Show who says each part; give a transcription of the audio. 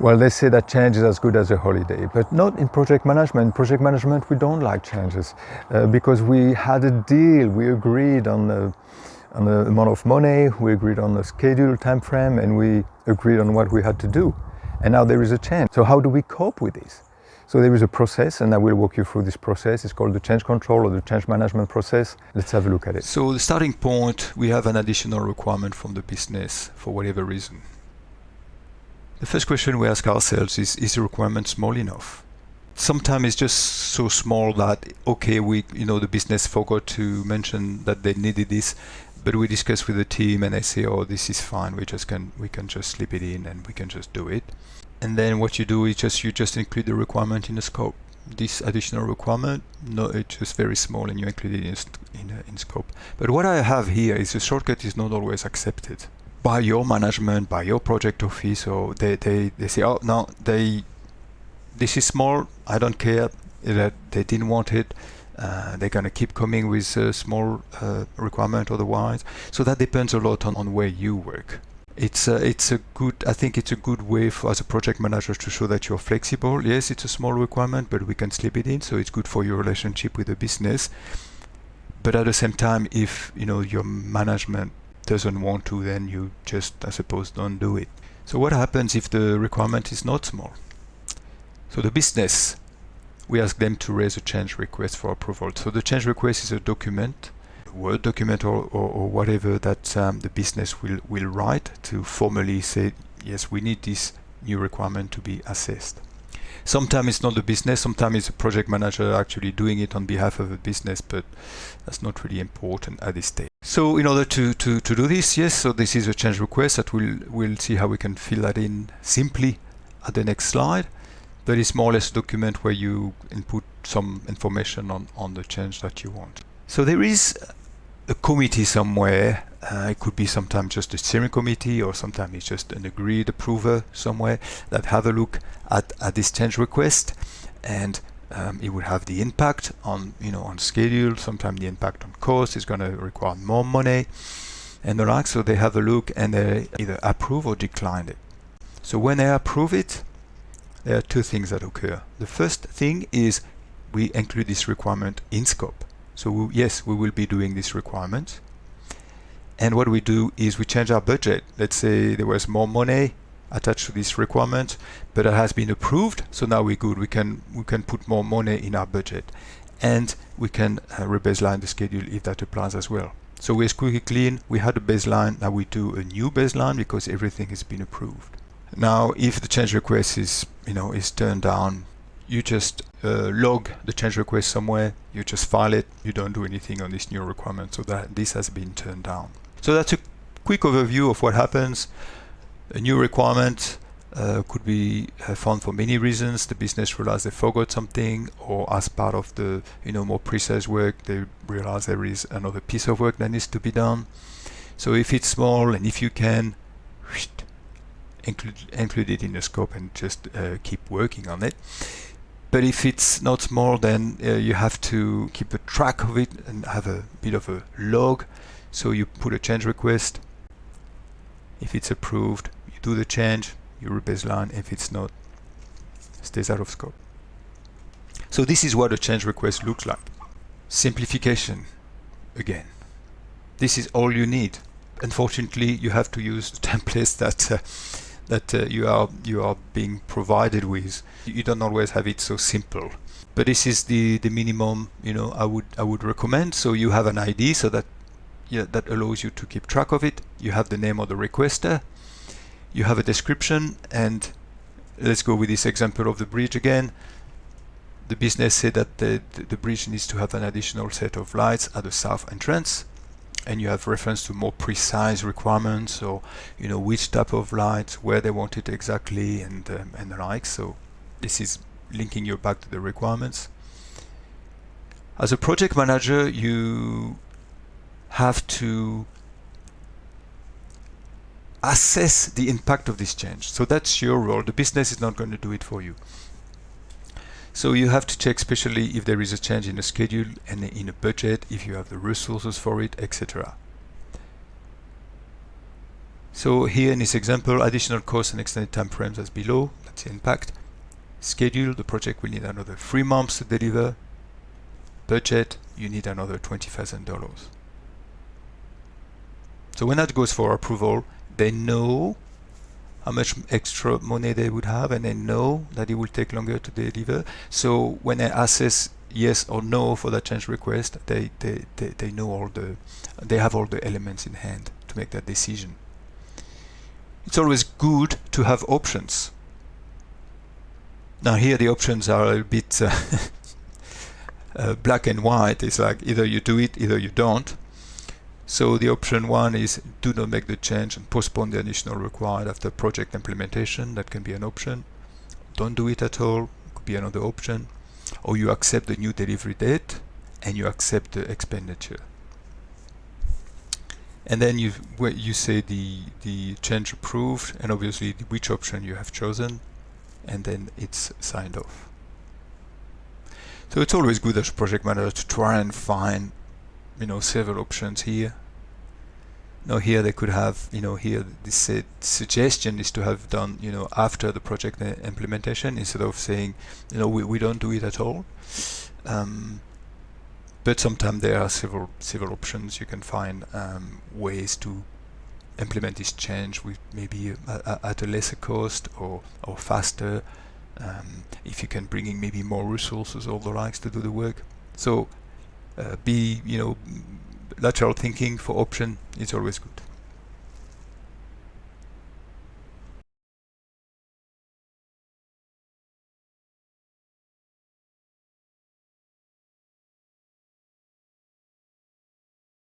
Speaker 1: Well, they say that change is as good as a holiday, but not in project management. In project management, we don't like changes because we had a deal, we agreed on the amount of money, we agreed on the schedule, time frame, and we agreed on what we had to do. And now there is a change. So how do we cope with this? So there is a process, and I will walk you through this process. It's called the change control or the change management process. Let's have a look at it.
Speaker 2: So the starting point, we have an additional requirement from the business for whatever reason. The first question we ask ourselves is the requirement small enough? Sometimes it's just so small that, okay, the business forgot to mention that they needed this, but we discuss with the team and they say, oh, this is fine, we can just slip it in and we can just do it. And then what you do is you just include the requirement in the scope. This additional requirement, no, it's just very small and you include it in scope. But what I have here is the shortcut is not always accepted by your management, by your project office, or they say, oh no, this is small, I don't care, that they didn't want it, they're going to keep coming with a small requirement otherwise. So that depends a lot on where you work. I think it's a good way as a project manager to show that you're flexible. Yes, it's a small requirement, but we can slip it in, so it's good for your relationship with the business. But at the same time, if your management doesn't want to, then you just, I suppose, don't do it. So what happens if the requirement is not small? So the business, we ask them to raise a change request for approval. So the change request is a document, a Word document or whatever that the business will write to formally say, yes, we need this new requirement to be assessed. Sometimes it's not the business, sometimes it's a project manager actually doing it on behalf of the business, but that's not really important at this stage. So in order to do this, yes, so this is a change request that we'll see how we can fill that in simply at the next slide. But it's more or less a document where you input some information on the change that you want. So there is a committee somewhere. It could be sometimes just a steering committee, or sometimes it's just an agreed approver somewhere that have a look at this change request, and it would have the impact on schedule. Sometimes the impact on cost is going to require more money, and the like. So they have a look and they either approve or decline it. So when they approve it, there are two things that occur. The first thing is we include this requirement in scope. So yes, we will be doing this requirement. And what we do is we change our budget. Let's say there was more money attached to this requirement, but it has been approved. So now we're good. We can put more money in our budget, and we can rebaseline the schedule if that applies as well. So we're squeaky clean. We had a baseline. Now we do a new baseline because everything has been approved. Now, if the change request is turned down, you just log the change request somewhere. You just file it. You don't do anything on this new requirement, so that this has been turned down. So that's a quick overview of what happens. A new requirement could be found for many reasons. The business realized they forgot something, or as part of the more precise work, they realize there is another piece of work that needs to be done. So if it's small and if you can include it in the scope and just keep working on it. But if it's not small, then you have to keep a track of it and have a bit of a log. So you put a change request. If it's approved, you do the change, you rebaseline. If it's not, it stays out of scope. So this is what a change request looks like. Simplification, again. This is all you need. Unfortunately, you have to use the templates that you are being provided with. You don't always have it so simple. But this is the minimum I would recommend. So you have an ID, so that allows you to keep track of it. You have the name of the requester. You have a description, and let's go with this example of the bridge again. The business said that the bridge needs to have an additional set of lights at the south entrance, and you have reference to more precise requirements, or which type of lights, where they want it exactly, and the like. So this is linking you back to the requirements. As a project manager, you have to assess the impact of this change. So that's your role. The business is not going to do it for you. So you have to check, especially if there is a change in a schedule and in a budget, if you have the resources for it, etc. So here in this example, additional costs and extended time frames as below. its impact. Schedule, the project will need another 3 months to deliver. Budget, you need another $20,000. So when that goes for approval, they know how much extra money they would have, and they know that it will take longer to deliver. So when they assess yes or no for that change request, they know they have all the elements in hand to make that decision. It's always good to have options. Now here the options are a bit black and white. It's like either you do it, either you don't. So the option 1 is do not make the change and postpone the additional required after project implementation. That can be an option. Don't do it at all, could be another option. Or you accept the new delivery date and you accept the expenditure. And then you say the change approved, and obviously which option you have chosen, and then it's signed off. So it's always good as a project manager to try and find several options here. Now here they could have, here this suggestion is to have done, after the project implementation, instead of saying, we don't do it at all. But sometimes there are several options. You can find ways to implement this change with maybe at a lesser cost or faster, if you can bring in maybe more resources or the likes to do the work. So lateral thinking for option is always good.